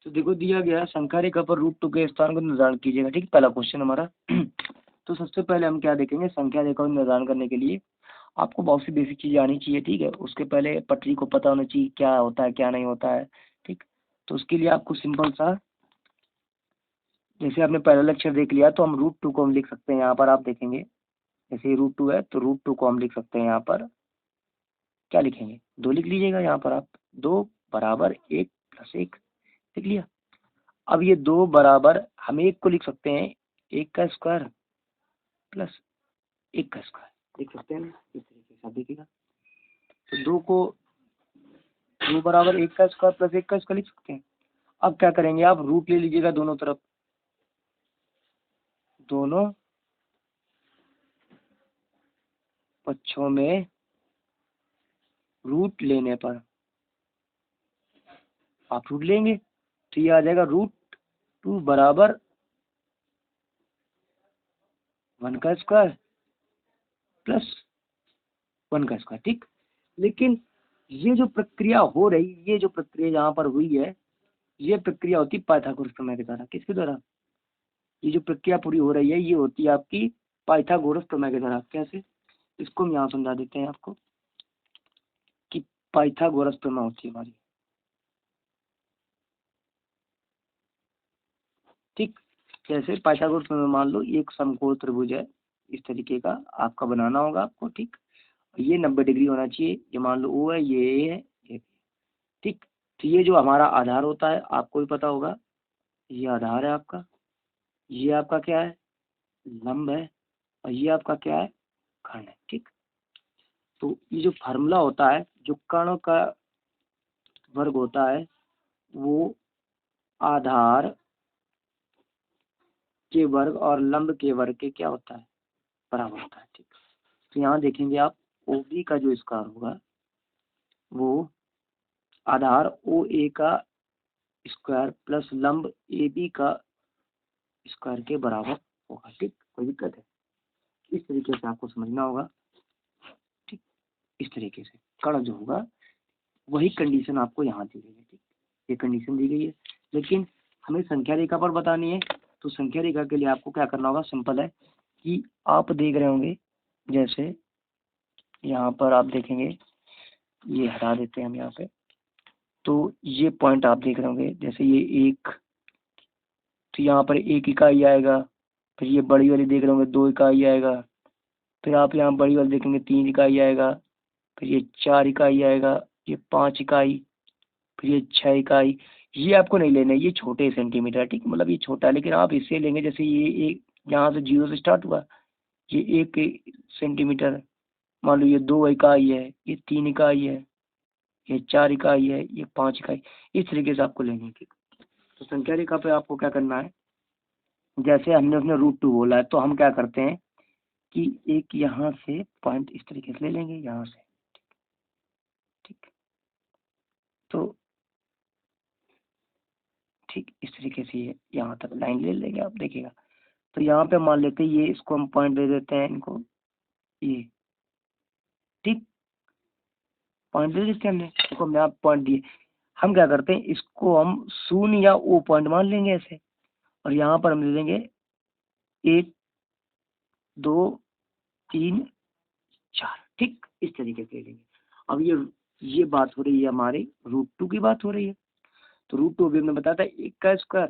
तो देखो दिया गया संख्या रेखा पर रूट टू के स्थान को निर्धारण कीजिएगा। ठीक, पहला क्वेश्चन हमारा। तो सबसे पहले हम क्या देखेंगे, संख्या रेखा को निर्धारण करने के लिए आपको बहुत सी बेसिक चीजें आनी चाहिए। ठीक है, उसके पहले पटरी को पता होना चाहिए क्या होता है क्या नहीं होता है। ठीक, तो उसके लिए आपको सिंपल सा, जैसे आपने पहला लेक्चर देख लिया तो हम रूट टू को हम लिख सकते हैं। यहाँ पर आप देखेंगे जैसे रूट टू है तो रूट टू को हम लिख सकते हैं। यहाँ पर क्या लिखेंगे, 2 लिख लीजिएगा। यहाँ पर आप 2 बराबर 1 प्लस 1 लिख लिया। अब ये 2 बराबर हम 1 को लिख सकते हैं 1 का स्क्वायर प्लस 1 का स्क्वायर लिख सकते हैं ना, इस तरीके से आप देखिएगा। तो 2 बराबर 1 का स्क्वायर प्लस 1 का स्क्वायर लिख सकते हैं। अब क्या करेंगे, आप रूट ले लीजिएगा दोनों तरफ। दोनों पक्षों में रूट लेने पर आप रूट लेंगे तो ये आ जाएगा रूट 2 बराबर 1 का स्क्वायर प्लस 1 का स्क्वायर। ठीक, लेकिन ये जो प्रक्रिया हो रही, ये जो प्रक्रिया यहाँ पर हुई है, ये प्रक्रिया होती है पाइथागोरस प्रमेय के द्वारा। किसके द्वारा, ये जो प्रक्रिया पूरी हो रही है ये होती है आपकी पाइथागोरस प्रमेय के द्वारा। कैसे, इसको हम यहाँ समझा देते हैं आपको कि पाइथागोरस प्रमेय होती है हमारी। ठीक, जैसे पाइथागोरस प्रमेय मान लो एक समकोण त्रिभुज है, इस तरीके का आपका बनाना होगा आपको। ठीक, ये 90 डिग्री होना चाहिए। ये मान लो ओ है, ये ए है, ये। ठीक, तो ये जो हमारा आधार होता है आपको भी पता होगा, ये आधार है आपका, ये आपका क्या है, लंब है, और ये आपका क्या है, कर्ण है। ठीक, तो ये जो फार्मूला होता है, जो कर्ण का वर्ग होता है वो आधार के वर्ग और लंब के वर्ग के क्या होता है, बराबर होता है। ठीक, तो यहाँ देखेंगे आप OB का जो स्क्वायर होगा वो आधार OA का स्क्वायर प्लस लंब AB का स्क्वायर के बराबर होगा। ठीक, कोई दिक्कत है, इस तरीके से आपको समझना होगा। ठीक, इस तरीके से कर्ण जो होगा वही कंडीशन आपको यहाँ दी गई है। ठीक, ये कंडीशन दी गई है, लेकिन हमें संख्या रेखा पर बतानी है। तो संख्या रेखा के लिए आपको क्या करना होगा, सिंपल है कि आप देख रहे होंगे जैसे यहाँ पर आप देखेंगे, ये हटा देते हैं हम यहाँ पे। तो ये पॉइंट आप देख रहे होंगे जैसे ये 1, तो यहाँ पर 1 इकाई आएगा। फिर ये बड़ी वाली देख रहे होंगे 2 इकाई आएगा। फिर आप यहाँ बड़ी वाली देखेंगे 3 इकाई आएगा। फिर ये 4 इकाई आएगा, ये 5 इकाई, फिर ये 6 इकाई। ये आपको नहीं लेना है, ये छोटे सेंटीमीटर। ठीक, मतलब ये छोटा है, लेकिन आप इससे लेंगे जैसे ये एक यहाँ से 0 से स्टार्ट हुआ, ये 1 सेंटीमीटर, मान लो ये 2 इकाई है, ये 3 इकाई है, ये 4 इकाई है, ये 5 इकाई। इस तरीके से आपको लेनी है। ठीक, तो संख्या रेखा पे आपको क्या करना है, जैसे हमने उसने रूट 2 बोला है तो हम क्या करते हैं कि एक यहाँ से पॉइंट इस तरीके से ले लेंगे यहाँ से। ठीक, तो ठीक इस तरीके से ये यहाँ तक लाइन ले लेंगे, आप देखिएगा। तो यहाँ पे मान लेते हैं ये, इसको हम पॉइंट दे देते हैं इनको, ये। ठीक, पॉइंट दे देते हैं हमने, इसको हमने आप पॉइंट दिए। हम क्या करते हैं, इसको हम 0 या O पॉइंट मान लेंगे ऐसे, और यहाँ पर हम दे देंगे 1 2 3 4। ठीक, इस तरीके से ले लेंगे। अब ये बात हो रही है हमारी रूट 2 की बात हो रही है। तो रूट 2 अभी हमने बताया था 1 का स्क्वायर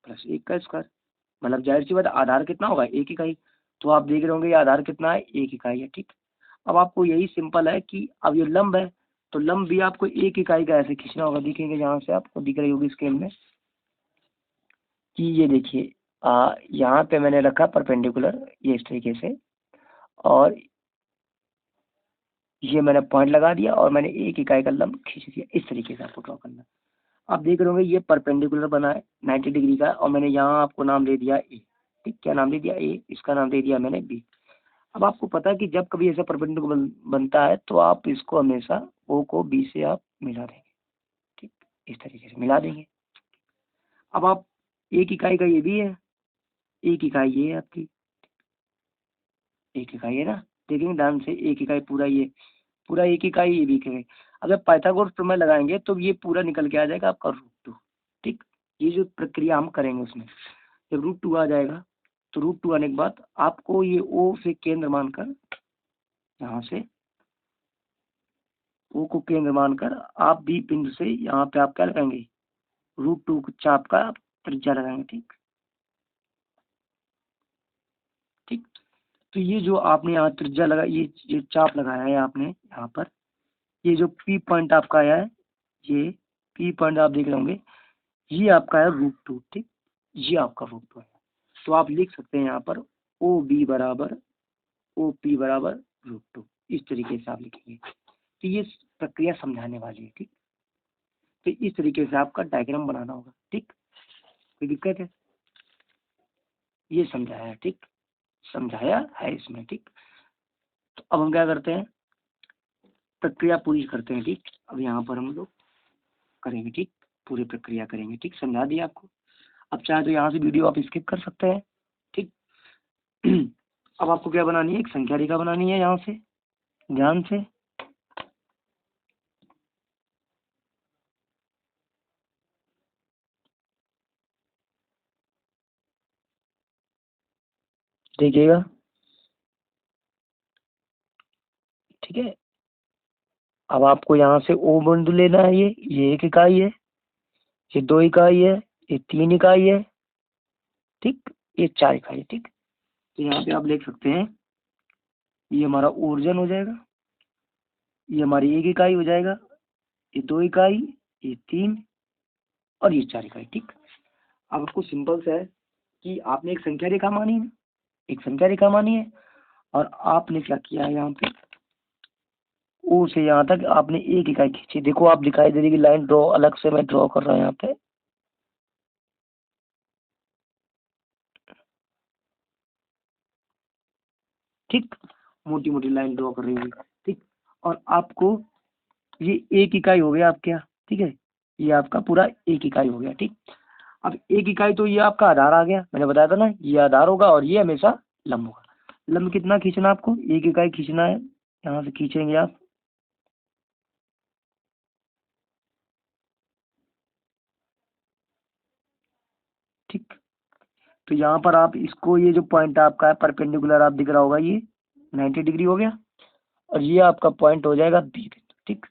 प्लस 1 का स्क्वायर, मतलब जाहिर सी बात आधार कितना होगा, 1 इकाई। तो आप देख रहे होंगे ये आधार कितना है, 1 इकाई है। ठीक, अब आपको यही सिंपल है कि अब ये लंब है तो लंब भी आपको 1 इकाई का ऐसे खींचना होगा। दिखेंगे जहाँ से आपको दिख रही होगी स्केल में कि ये देखिए यहाँ पे मैंने रखा परपेंडिकुलर, ये इस तरीके से, और ये मैंने पॉइंट लगा दिया और मैंने 1 इकाई का लंब खींच दिया। इस तरीके से आपको ड्रॉ करना है। आप देख रहे होंगे ये परपेंडिकुलर बना है 90 डिग्री का, और मैंने यहाँ आपको नाम दे दिया ए। ठीक, क्या नाम दे दिया, ए। इसका नाम दे दिया मैंने बी। अब आपको पता है कि जब कभी ऐसा परपेंडिकुलर बनता है तो आप इसको हमेशा ओ को बी से आप मिला देंगे। ठीक, इस तरीके से मिला देंगे। अब आप 1 इकाई का ये भी है, 1 इकाई ये है आपकी, 1 इकाई है ना, देखेंगे ध्यान से 1 इकाई पूरा, ये पूरा 1 इकाई, ये भी इकाई। अगर पाइथागोरस प्रमेय लगाएंगे तो ये पूरा निकल के आ जाएगा आपका रूट 2। ठीक, ये जो प्रक्रिया हम करेंगे उसमें जब √2 आ जाएगा तो √2 आने के बाद आपको ये O से केंद्र मानकर, यहाँ से O को केंद्र मानकर आप B बिंदु से यहाँ पे आप क्या लगाएंगे, √2 चाप का त्रिज्या लगाएंगे। ठीक ठीक। तो ये जो आपने यहाँ त्रिज्या लगा, ये चाप लगाया है आपने यहाँ पर, ये जो P पॉइंट आपका आया है, ये P पॉइंट आप देख रहे होंगे, ये आपका है √2। ठीक, ये आपका √2 है। तो आप लिख सकते हैं यहाँ पर OB बराबर OP बराबर √2, इस तरीके से आप लिखेंगे। तो ये प्रक्रिया समझाने वाली है। ठीक, तो इस तरीके से आपका डायग्राम बनाना होगा। ठीक, कोई दिक्कत है? ये समझाया है। ठीक, समझाया है इसमें। ठीक, तो अब हम क्या करते हैं, प्रक्रिया पूरी करते हैं। ठीक, अब यहाँ पर हम लोग करेंगे। ठीक, पूरी प्रक्रिया करेंगे। ठीक, समझा दिया आपको। अब चाहे तो यहाँ से वीडियो आप स्किप कर सकते हैं। ठीक अब आपको क्या बनानी है, एक संख्या रेखा बनानी है। यहाँ से ध्यान से देखिएगा। ठीक है, अब आपको यहाँ से O बिंदु लेना है। ये 1 इकाई है, ये 2 इकाई है, ये 3 इकाई है। ठीक, ये 4 इकाई है। ठीक, तो यहाँ पे आप देख सकते हैं, ये हमारा ओरिजिन हो जाएगा, ये हमारी 1 इकाई हो जाएगा, ये 2 इकाई, ये 3 और ये 4 इकाई। ठीक, अब आपको सिंपल सा है कि आपने एक संख्या रेखा मानी है, एक संख्या रेखा मानी है, और आपने क्या किया है, यहाँ पे ओ से यहाँ तक आपने 1 इकाई खींची। देखो आप दिखाई दे रही है कि लाइन ड्रॉ अलग से मैं ड्रॉ कर रहा हूँ यहाँ पे। ठीक, मोटी मोटी लाइन ड्रॉ कर रही है। ठीक, और आपको ये 1 इकाई हो गया आपके यहाँ। ठीक है, ये आपका पूरा 1 इकाई हो गया। ठीक, अब 1 इकाई तो ये आपका आधार आ गया, मैंने बताया था ना, ये आधार होगा और ये हमेशा लंब होगा। लंब कितना खींचना आपको, 1 इकाई खींचना है। यहाँ से खींचेंगे आप। ठीक, तो यहाँ पर आप इसको, ये जो पॉइंट आपका है परपेंडिकुलर आप दिख रहा होगा, ये 90 डिग्री हो गया, और ये आपका पॉइंट हो जाएगा बी बिंदु। ठीक,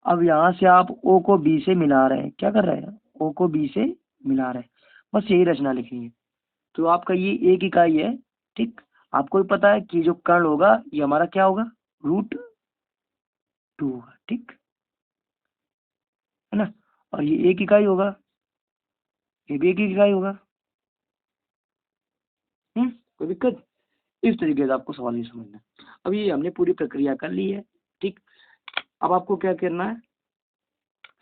अब यहाँ से आप ओ को बी से मिला रहे हैं। क्या कर रहे हैं, ओ को बी से मिला रहे हैं। बस यही रचना लिखेंगे। तो आपका ये 1 इकाई है। ठीक, आपको भी पता है कि जो कर्ण होगा ये हमारा क्या होगा, √2 होगा। ठीक है ना, और ये 1 इकाई होगा, ये भी 1 इकाई होगा। कोई दिक्कत? इस तरीके से आपको सवाल ये समझना है। अब ये हमने पूरी प्रक्रिया कर ली है। ठीक, अब आपको क्या करना है,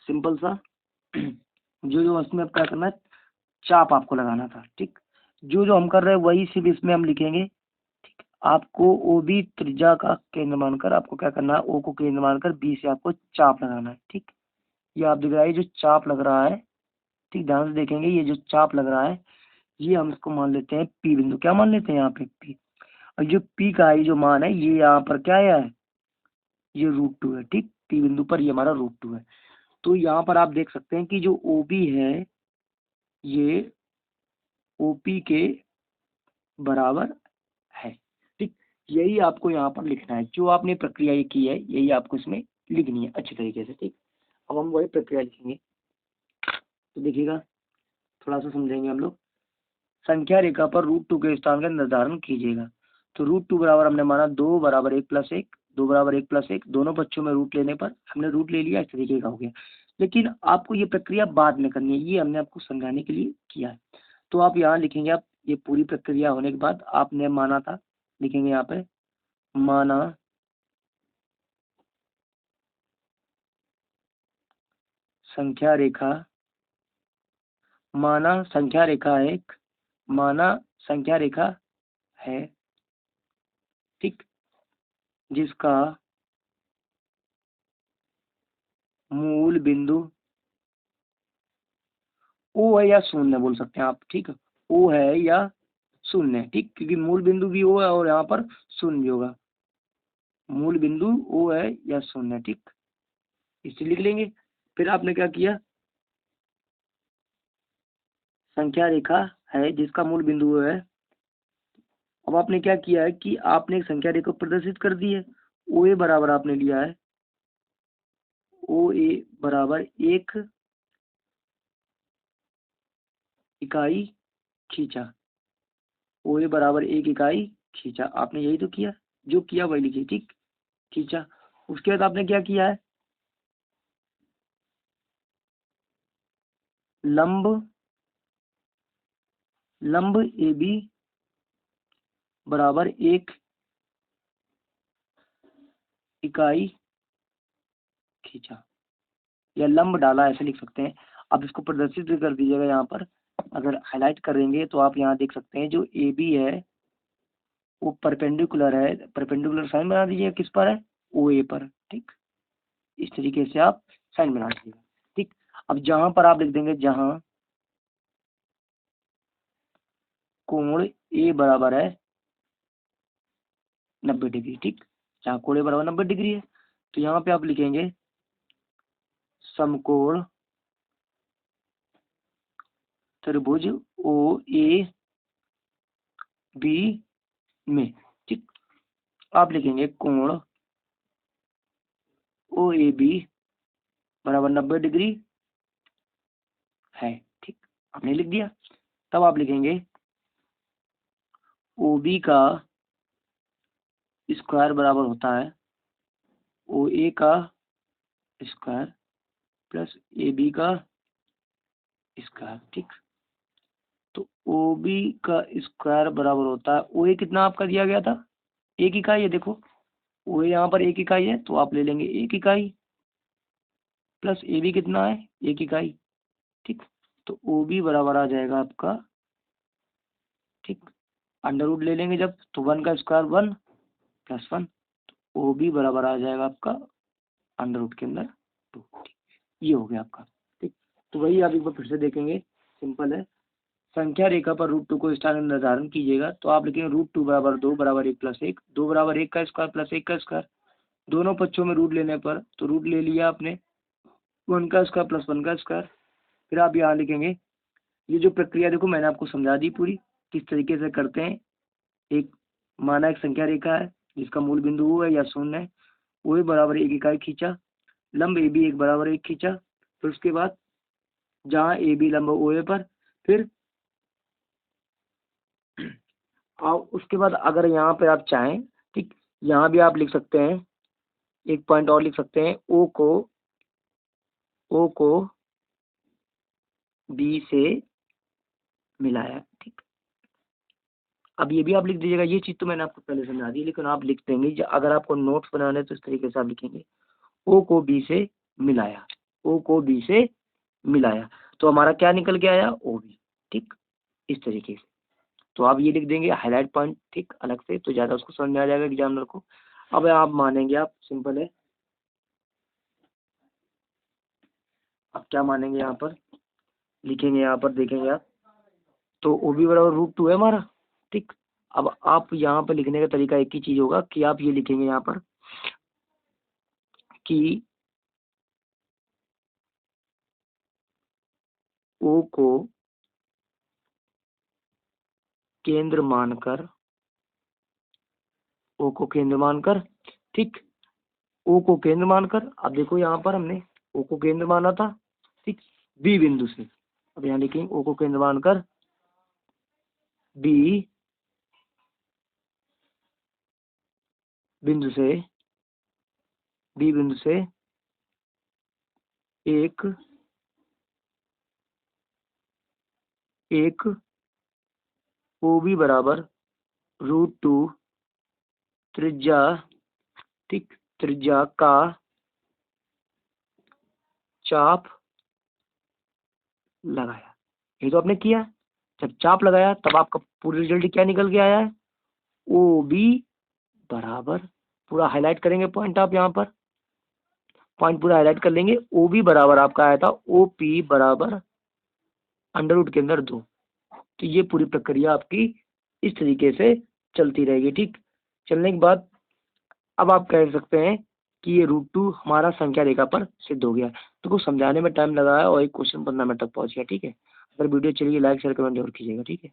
सिंपल सा जो जो इसमें अब क्या करना है, चाप आपको लगाना था। ठीक, जो जो हम कर रहे हैं वही सिर्फ इसमें हम लिखेंगे। ठीक, आपको ओ बी त्रिज्या का केंद्र मानकर आपको क्या करना है, ओ को केंद्र मानकर बी से आपको चाप लगाना है। ठीक, ये आप दिख रहा है, जो चाप लग रहा है। ठीक, ध्यान से देखेंगे, ये जो चाप लग रहा है ये हम इसको मान लेते हैं पी बिंदु। क्या मान लेते हैं यहाँ पे, पी। और जो पी का ये जो मान है, ये यहाँ पर क्या आया है, ये √2 है। ठीक, पी बिंदु पर ये हमारा √2 है। तो यहाँ पर आप देख सकते हैं कि जो ओ बी है ये ओपी के बराबर है। ठीक, यही आपको यहाँ पर लिखना है, जो आपने प्रक्रिया ये की है यही आपको इसमें लिखनी है अच्छी तरीके से। ठीक, अब हम वही प्रक्रिया लिखेंगे। तो देखिएगा, थोड़ा सा समझेंगे हम लोग। संख्या रेखा पर √2 के स्थान का निर्धारण कीजिएगा। तो √2 बराबर हमने माना 2 बराबर 1 प्लस 1, 2 बराबर 1 प्लस 1, दोनों पक्षों में रूट लेने पर हमने रूट ले लिया, इस तरीके का हो गया। लेकिन आपको ये प्रक्रिया बाद में करनी है, ये हमने आपको समझाने के लिए किया है। तो आप यहाँ लिखेंगे, आप ये पूरी प्रक्रिया होने के बाद आपने माना था, लिखेंगे यहाँ पे माना संख्या रेखा, माना संख्या रेखा एक, माना संख्या रेखा है। ठीक, जिसका मूल बिंदु ओ है या शून्य बोल सकते हैं आप। ठीक है, ओ है या शून्य। ठीक, क्योंकि मूल बिंदु भी ओ है और यहाँ पर शून्य भी होगा। मूल बिंदु ओ है या शून्य। ठीक, इसे लिख लेंगे। फिर आपने क्या किया, संख्या रेखा है जिसका मूल बिंदु है। अब आपने क्या किया है कि आपने एक संख्या रेखा प्रदर्शित कर दी है। ओ ए बराबर आपने लिया है, ओ ए बराबर 1 इकाई खींचा, ओ ए बराबर 1 इकाई खींचा। आपने यही तो किया, जो किया वही लिखिए, ठीक, खींचा। उसके बाद आपने क्या किया है, लंब लंब ए बी बराबर 1 इकाई खींचा, या लंब डाला ऐसे लिख सकते हैं। आप इसको प्रदर्शित भी कर दीजिएगा यहाँ पर। अगर हाईलाइट करेंगे तो आप यहाँ देख सकते हैं जो ए बी है वो परपेंडिकुलर है, परपेंडिकुलर साइन बना दीजिएगा, किस पर है, ओ ए पर, ठीक। इस तरीके से आप साइन बना दीजिएगा, ठीक। अब जहां पर आप लिख देंगे जहां कोण ए बराबर है 90 डिग्री, ठीक, जहाँ कोण ए बराबर 90 डिग्री है, तो यहाँ पे आप लिखेंगे समकोण त्रिभुज ओ ए बी में, ठीक। आप लिखेंगे कोण ओ ए बी बराबर 90 डिग्री है, ठीक, आपने लिख दिया। तब आप लिखेंगे ओ बी का स्क्वायर बराबर होता है ओ ए का स्क्वायर प्लस ए बी का स्क्वायर, ठीक। तो ओ बी का स्क्वायर बराबर होता है, ओ ए कितना आपका दिया गया था, 1 इकाई है, देखो ओ ए यहाँ पर 1 इकाई है तो आप ले लेंगे 1 इकाई प्लस ए बी कितना है 1 इकाई, ठीक। तो ओ बी बराबर आ जाएगा आपका, ठीक, अंडर रूट ले लेंगे जब तो 1 का स्क्वायर 1 प्लस 1, तो ओ बी बराबर आ जाएगा आपका अंडर रूट के अंदर 2, ये हो गया आपका, ठीक। तो वही आप एक बार फिर से देखेंगे, सिंपल है। संख्या रेखा पर √2 को स्थान निर्धारण कीजिएगा, तो आप लिखेंगे √2 बराबर 2 बराबर 1 प्लस 1, 2 बराबर 1 का स्क्वायर प्लस 1 का स्क्वायर, दोनों पक्षों में रूट लेने पर तो रूट ले लिया आपने 1 का स्क्वायर प्लस 1 का स्क्वायर। फिर आप यहाँ लिखेंगे, ये जो प्रक्रिया देखो मैंने आपको समझा दी पूरी, किस तरीके से करते हैं। एक माना एक संख्या रेखा है जिसका मूल बिंदु है या शून्य है, वो बराबर 1 इकाई खींचा, लंब ए बी 1 बराबर 1 खींचा, फिर उसके बाद जहाँ ए बी लंब ओ ए पर, फिर और उसके बाद अगर यहाँ पे आप चाहें, ठीक, यहाँ भी आप लिख सकते हैं, एक पॉइंट और लिख सकते हैं, ओ को बी से मिलाया, ठीक। अब ये भी आप लिख दीजिएगा, ये चीज तो मैंने आपको पहले समझा दी, लेकिन आप लिख देंगे अगर आपको नोट्स बनाने तो इस तरीके से आप लिखेंगे ओ को बी से मिलाया, ओ को बी से मिलाया, तो हमारा क्या निकल के आया, ओ बी, ठीक, इस तरीके से। तो आप ये लिख देंगे हाईलाइट पॉइंट, ठीक, अलग से, तो ज्यादा उसको समझ में आ जाएगा एग्जामिनर को। अब आप मानेंगे, आप सिंपल है, अब क्या मानेंगे, यहाँ पर लिखेंगे, यहाँ पर देखेंगे आप, तो ओ बी बराबर √2 है हमारा, ठीक। अब आप यहाँ पर लिखने का तरीका एक ही चीज होगा कि आप ये लिखेंगे यहाँ पर कि ओ को केंद्र मानकर, ओ को केंद्र मानकर, ठीक, ओ को केंद्र मानकर, अब देखो यहाँ पर हमने ओ को केंद्र माना था, ठीक, बी बिंदु से, अब यहाँ लिखेंगे ओ को केंद्र मानकर बी बिंदु से, बी बिंदु से एक ओ बी बराबर √2 त्रिज्या, ठीक, त्रिज्या का चाप लगाया। ये तो आपने किया, जब चाप लगाया तब आपका पूरा रिजल्ट क्या निकल के आया है, ओ बी बराबर, पूरा हाईलाइट करेंगे पॉइंट, आप यहाँ पर पॉइंट पूरा हाईलाइट कर लेंगे, ओ बी बराबर आपका आया था ओ पी बराबर अंडर रूट के अंदर 2। तो ये पूरी प्रक्रिया आपकी इस तरीके से चलती रहेगी, ठीक। चलने के बाद अब आप कह सकते हैं कि ये √2 हमारा संख्या रेखा पर सिद्ध हो गया। तो कुछ समझाने में टाइम लगा है और एक क्वेश्चन 15 मिनट तक पहुंच गया, ठीक है। अगर वीडियो चलिए लाइक शेयर कमेंट जरूर कीजिएगा, ठीक है।